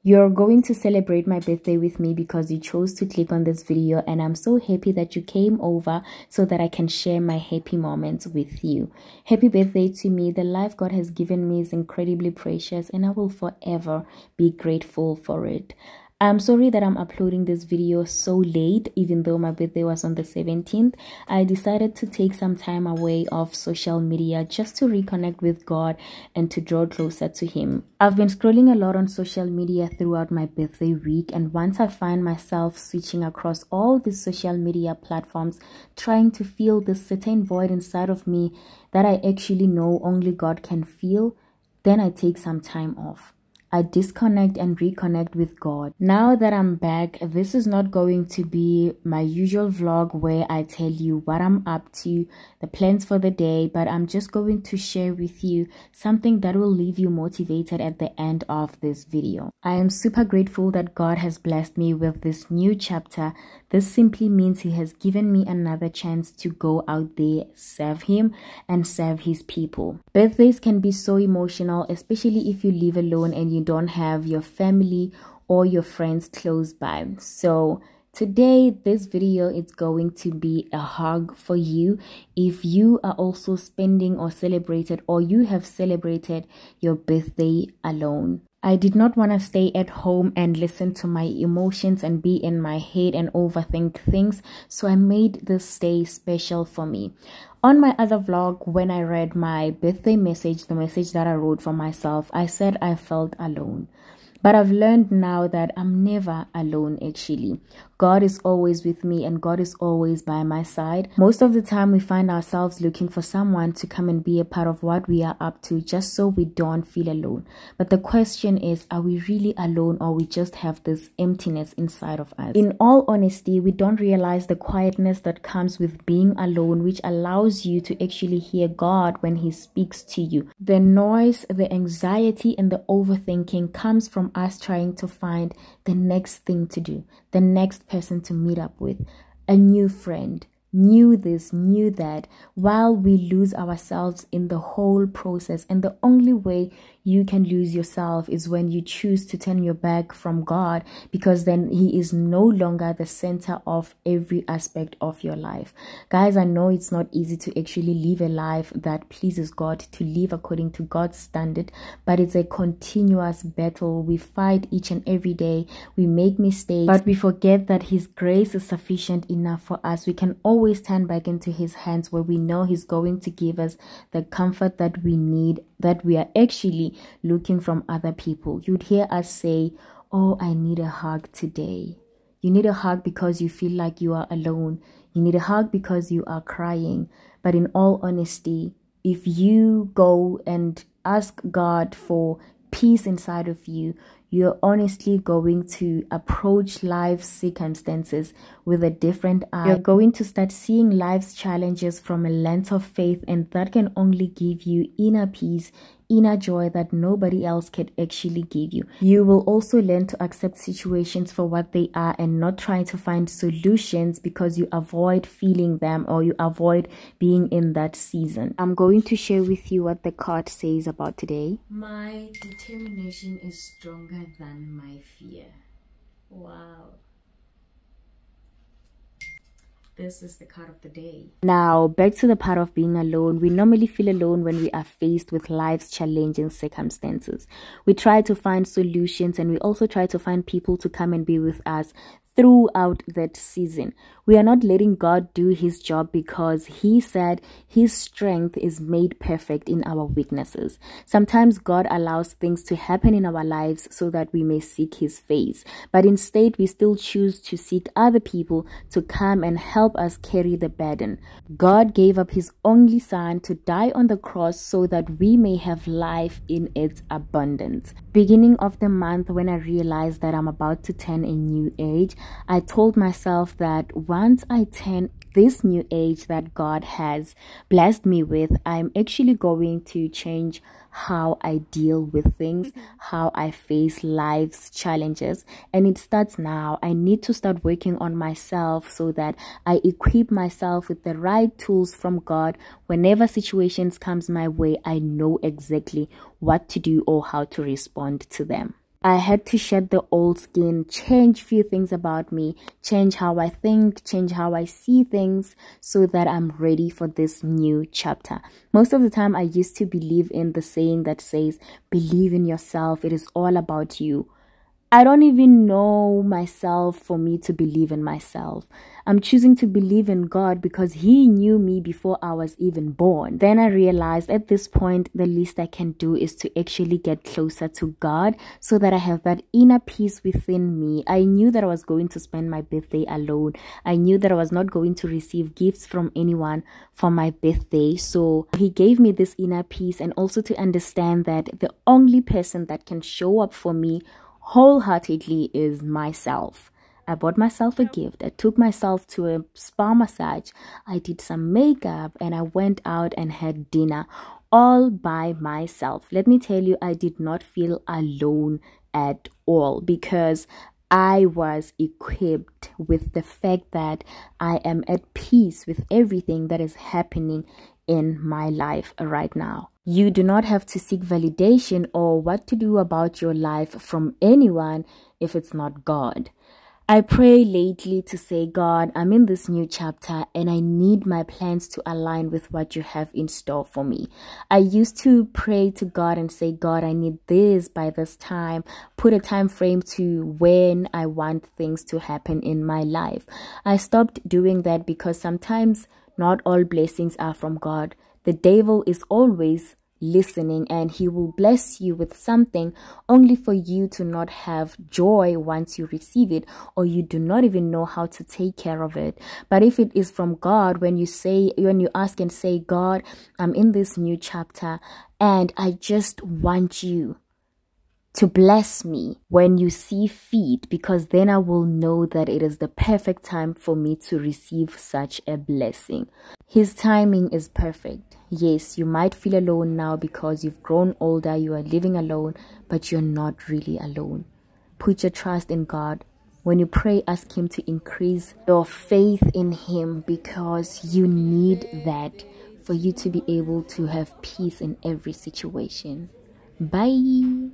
You're going to celebrate my birthday with me because you chose to click on this video, and I'm so happy that you came over so that I can share my happy moments with you. Happy birthday to me. The life God has given me is incredibly precious, and I will forever be grateful for it. I'm sorry that I'm uploading this video so late, even though my birthday was on the 17th. I decided to take some time away off social media just to reconnect with God and to draw closer to Him. I've been scrolling a lot on social media throughout my birthday week, and once I find myself switching across all these social media platforms, trying to feel this certain void inside of me that I actually know only God can feel, then I take some time off. I disconnect and reconnect with God. Now that I'm back, this is not going to be my usual vlog where I tell you what I'm up to, the plans for the day, but I'm just going to share with you something that will leave you motivated at the end of this video. I am super grateful that God has blessed me with this new chapter. This simply means He has given me another chance to go out there, serve Him, and serve His people. Birthdays can be so emotional, especially if you live alone and you don't have your family or your friends close by. So today, this video is going to be a hug for you if you are also spending or celebrated, or you have celebrated your birthday alone. I did not want to stay at home and listen to my emotions and be in my head and overthink things, so I made this day special for me. On my other vlog, when I read my birthday message, the message that I wrote for myself, I said I felt alone. But I've learned now that I'm never alone actually. God is always with me and God is always by my side. Most of the time we find ourselves looking for someone to come and be a part of what we are up to just so we don't feel alone. But the question is, are we really alone, or we just have this emptiness inside of us? In all honesty, we don't realize the quietness that comes with being alone, which allows you to actually hear God when He speaks to you. The noise, the anxiety, and the overthinking comes from us trying to find the next thing to do, the next person to meet up with, a new friend, new this, new that, while we lose ourselves in the whole process. And the only way you can lose yourself is when you choose to turn your back from God, because then He is no longer the center of every aspect of your life. Guys, I know it's not easy to actually live a life that pleases God, to live according to God's standard, but it's a continuous battle. We fight each and every day. We make mistakes, but we forget that His grace is sufficient enough for us. We can always turn back into His hands, where we know He's going to give us the comfort that we need, that we are actually looking from other people. You'd hear us say, "Oh, I need a hug today." You need a hug because you feel like you are alone. You need a hug because you are crying. But in all honesty, if you go and ask God for peace inside of you, you're honestly going to approach life's circumstances with a different eye. You're going to start seeing life's challenges from a lens of faith, and that can only give you inner peace, inner joy that nobody else can actually give you. You will also learn to accept situations for what they are and not try to find solutions because you avoid feeling them or you avoid being in that season. I'm going to share with you what the card says about today. My determination is stronger than my fear. Wow. This is the card of the day. Now, back to the part of being alone. We normally feel alone when we are faced with life's challenging circumstances. We try to find solutions, and we also try to find people to come and be with us throughout that season. We are not letting God do His job because He said His strength is made perfect in our weaknesses. Sometimes God allows things to happen in our lives so that we may seek His face, but instead we still choose to seek other people to come and help us carry the burden. God gave up His only Son to die on the cross so that we may have life in its abundance. Beginning of the month, when I realized that I'm about to turn a new age, I told myself that once I turn this new age that God has blessed me with, I'm actually going to change how I deal with things, how I face life's challenges. And it starts now. I need to start working on myself so that I equip myself with the right tools from God. Whenever situations comes my way, I know exactly what to do or how to respond to them. I had to shed the old skin, change few things about me, change how I think, change how I see things so that I'm ready for this new chapter. Most of the time, I used to believe in the saying that says, believe in yourself. It is all about you. I don't even know myself for me to believe in myself. I'm choosing to believe in God because He knew me before I was even born. Then I realized at this point, the least I can do is to actually get closer to God so that I have that inner peace within me. I knew that I was going to spend my birthday alone. I knew that I was not going to receive gifts from anyone for my birthday. So He gave me this inner peace, and also to understand that the only person that can show up for me wholeheartedly is myself. I bought myself a gift. I took myself to a spa massage. I did some makeup and I went out and had dinner all by myself. Let me tell you, I did not feel alone at all because I was equipped with the fact that I am at peace with everything that is happening in my life right now. You do not have to seek validation or what to do about your life from anyone if it's not God. I pray lately to say, God, I'm in this new chapter and I need my plans to align with what you have in store for me. I used to pray to God and say, God, I need this by this time. Put a time frame to when I want things to happen in my life. I stopped doing that because sometimes not all blessings are from God. The devil is always listening and he will bless you with something only for you to not have joy once you receive it, or you do not even know how to take care of it. But if it is from God, when you ask and say, God, I'm in this new chapter and I just want you to bless me when you see fit, because then I will know that it is the perfect time for me to receive such a blessing. His timing is perfect. Yes, you might feel alone now because you've grown older, you are living alone, but you're not really alone. Put your trust in God. When you pray, ask Him to increase your faith in Him, because you need that for you to be able to have peace in every situation. Bye.